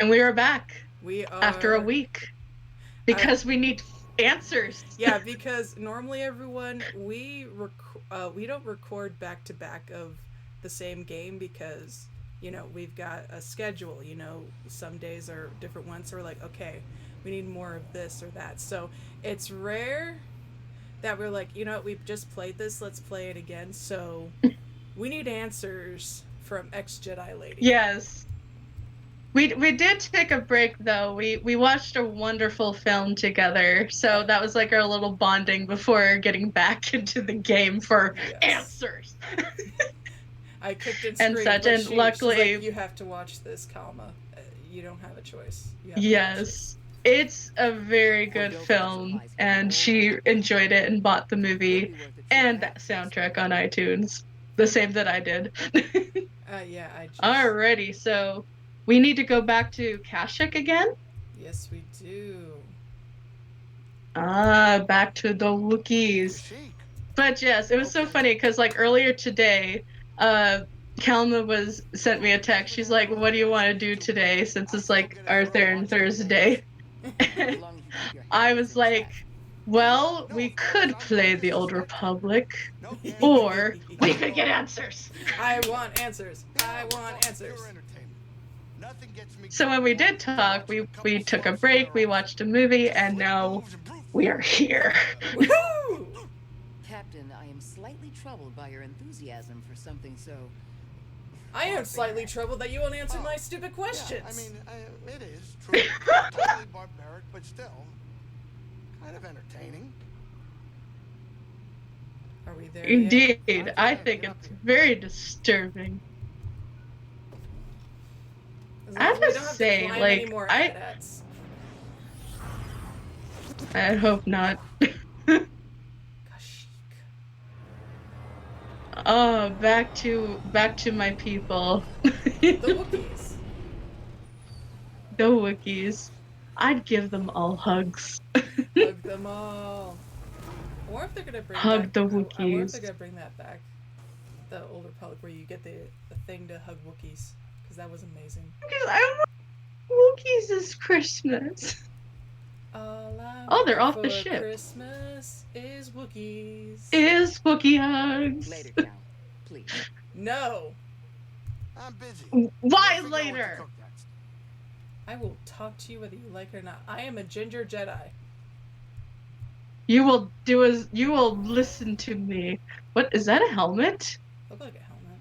And we are back We after a are. week because we need answers. Yeah, because normally everyone we don't record back to back of the same game because we've got a schedule. Some days are different ones, so we're like, okay, we need more of this or that. So it's rare that we're like, what, we've just played this, let's play it again. So we need answers from ex Jedi lady. Yes. We did take a break though. We watched a wonderful film together. So that was like our little bonding before getting back into the game for answers. I kicked and and screamed, such, but and luckily, she's like, you have to watch this, Kalma. You don't have a choice. You have yes, it's a very good film, and she enjoyed it and bought the movie and that soundtrack on iTunes, the same that I did. Yeah, I just. Alrighty, so we need to go back to Kashyyyk again. Yes, we do. Back to the Wookiees. But yes, it was so funny because like earlier today, Kalma sent me a text. She's like, "What do you want to do today?" Since it's like our third Thursday. I was like, "Well, we could play the Old Republic, or we could get answers." I want answers. I want answers. So when we did talk, we took a break, we watched a movie, and now we are here. Woohoo! Captain, I am slightly troubled by your enthusiasm for something so. I am slightly troubled that you won't answer my stupid questions. Yeah, I mean, it is truly totally barbaric, but still kind of entertaining. Are we there Indeed, yet? I think it's very disturbing. I have to say, like, I hope not. Oh, back to my people. The Wookiees. The Wookiees. I'd give them all hugs. Hug them all. I wonder if they're gonna bring hug back, the I wonder if Wookiees. they're gonna bring that back. The Old Republic where you get the thing to hug Wookiees. Because that was amazing. Because I want Wookiees this Christmas. Oh, they're off the ship. Christmas is Wookiees. Is Wookiee hugs. Later, Cal. Please. No. I'm busy. Why later? I will talk to you whether you like it or not. I am a ginger Jedi. You will listen to me. What is that, a helmet? Look like a helmet.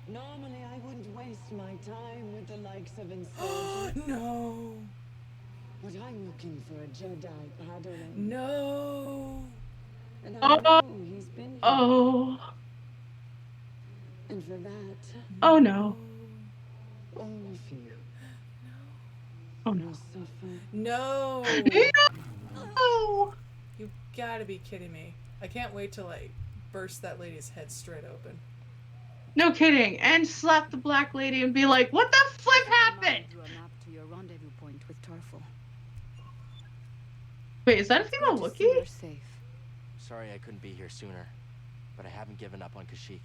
Normally I wouldn't waste my time with the likes of insurgents. No. But I'm looking for a Jedi Padawan. No. And I know he's been here. Oh. And for that, oh no. all of you. Oh no. Will suffer. No. No. You gotta be kidding me. I can't wait to like burst that lady's head straight open. No kidding. And slap the black lady and be like, what the flip happened? Drew a map to your rendezvous point with Tarful. Wait, is that a female Good to see Wookiee? you're safe. Sorry I couldn't be here sooner, but I haven't given up on Kashyyyk.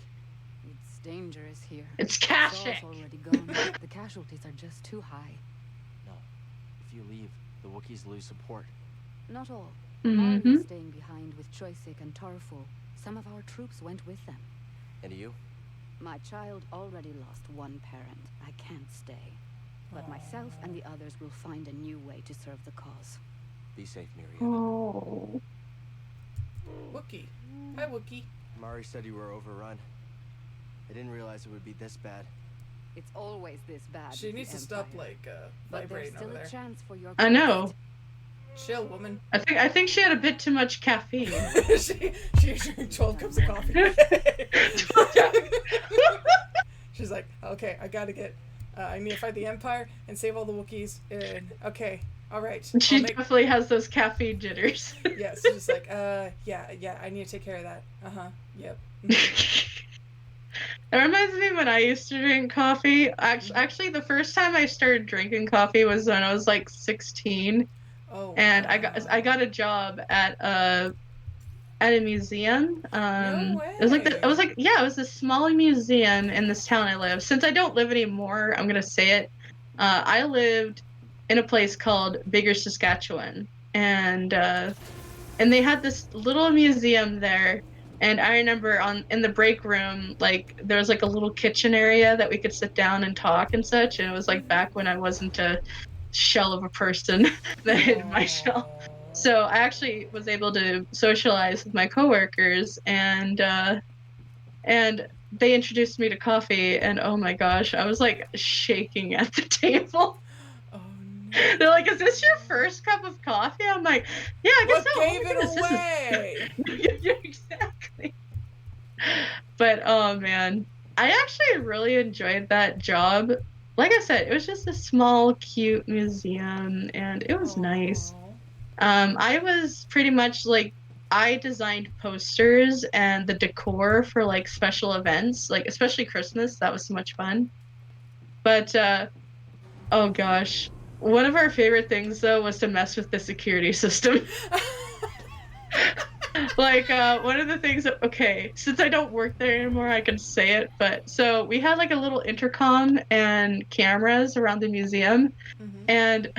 It's dangerous here. It's Saul's Kashyyyk. already gone. The casualties are just too high. No, if you leave, the Wookiees lose support. Not all. Mm-hmm. Mari is staying behind with Choisik and Tarful. Some of our troops went with them. And you? My child already lost one parent. I can't stay. But myself and the others will find a new way to serve the cause. Be safe, Miriam. Oh. Wookiee. Hi, Wookiee. Mari said you were overrun. I didn't realize it would be this bad. It's always this bad. She needs to stop like but there's vibrating still over there. a chance for your I know. Chill, woman. I think she had a bit too much caffeine. she drank 12 cups of coffee. She's like, okay, I gotta get. I need to fight the Empire and save all the Wookiees. And okay, all right. She definitely has those caffeine jitters. Yeah, so just like, yeah, I need to take care of that. Yep. It reminds me when I used to drink coffee. Actually, the first time I started drinking coffee was when I was like 16. Oh. And wow. I got a job at a museum. No way. It was this small museum in this town I live. Since I don't live anymore, I'm gonna say it. I lived in a place called Bigger, Saskatchewan, and they had this little museum there. And I remember in the break room, like there was like a little kitchen area that we could sit down and talk and such. And it was like back when I wasn't a shell of a person that hid my shell. So I actually was able to socialize with my coworkers, and they introduced me to coffee, and oh my gosh, I was like shaking at the table. Oh no. They're like, "Is this your first cup of coffee?" I'm like, "Yeah, I guess What so." gave Oh my it goodness, away? Yeah, exactly. But oh man, I actually really enjoyed that job. Like I said, it was just a small, cute museum, and it was nice. I was pretty much like I designed posters and the decor for like special events, like especially Christmas. That was so much fun. But oh gosh, one of our favorite things though was to mess with the security system. Like one of the things that, okay, since I don't work there anymore, I can say it, but so we had like a little intercom and cameras around the museum, Mm-hmm. and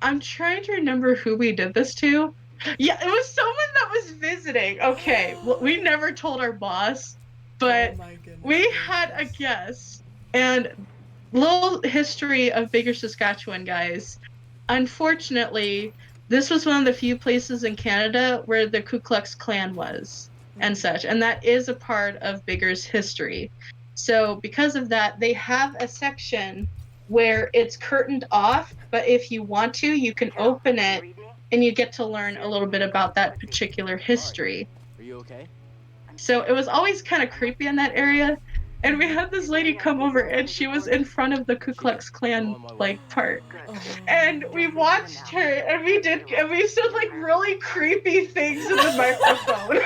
I'm trying to remember who we did this to. Yeah, it was someone that was visiting. Okay, well, we never told our boss, Oh but my goodness we had a gracious. guest. And little history of Bigger, Saskatchewan, guys. Unfortunately, this was one of the few places in Canada where the Ku Klux Klan was and such, and that is a part of Bigger's history. So because of that, they have a section where it's curtained off, but if you want to, you can open it and you get to learn a little bit about that particular history. Are you okay? So it was always kind of creepy in that area. And we had this lady come over, and she was in front of the Ku Klux Klan On my way. like part. Oh. And we watched her, and we said like really creepy things in the microphone.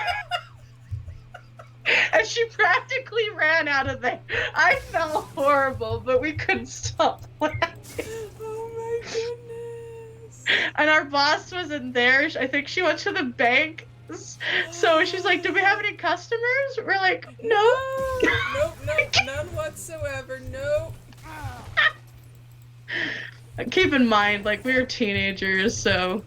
And she practically ran out of there. I felt horrible, but we couldn't stop laughing. Oh my goodness. And our boss wasn't there. I think she went to the bank. So she's like, "Do we have any customers?" We're like, "No." Nope, none whatsoever. Nope. Keep in mind, like, we were teenagers, so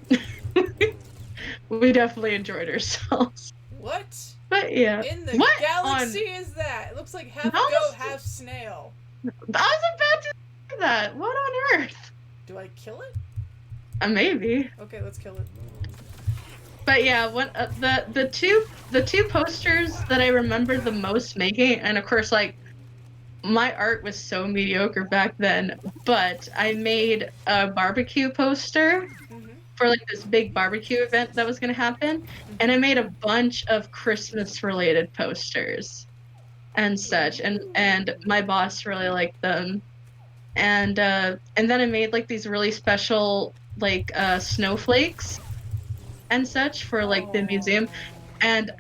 we definitely enjoyed ourselves. What? But yeah. In the What galaxy is that? It looks like half How goat, is- half snail. I was about to say that. What on earth? Do I kill it? Maybe. Okay, let's kill it. But yeah, the two posters that I remember the most making, and of course, like, my art was so mediocre back then, but I made a barbecue poster for like this big barbecue event that was going to happen, and I made a bunch of Christmas related posters and such, and my boss really liked them, and then I made like these really special like snowflakes and such for like the museum, and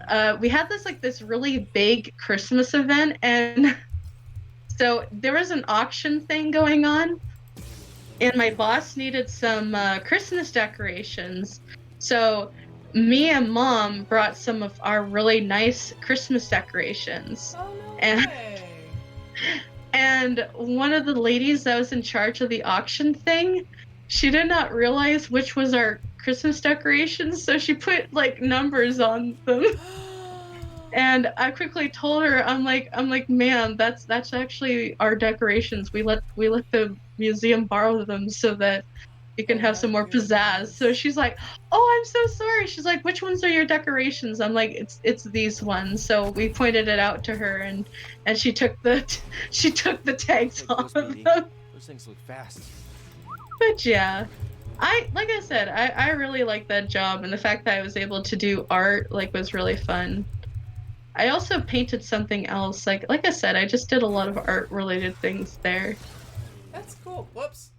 we had this really big Christmas event, and so there was an auction thing going on, and my boss needed some Christmas decorations. So me and Mom brought some of our really nice Christmas decorations. Oh no And- way. And one of the ladies that was in charge of the auction thing, she did not realize which was our Christmas decorations, so she put like numbers on them. And I quickly told her, I'm like, "Ma'am, that's actually our decorations. We let the museum borrow them so that you can Oh have my some more goodness. pizzazz." So she's like, "Oh, I'm so sorry." She's like, "Which ones are your decorations?" I'm like, "It's these ones." So we pointed it out to her, and she took the tags Hey, off Ghost of PD. them. Those things look fast. But yeah, like I said, I really liked that job, and the fact that I was able to do art like was really fun. I also painted something else. Like I said, I just did a lot of art related things there. That's cool. Whoops.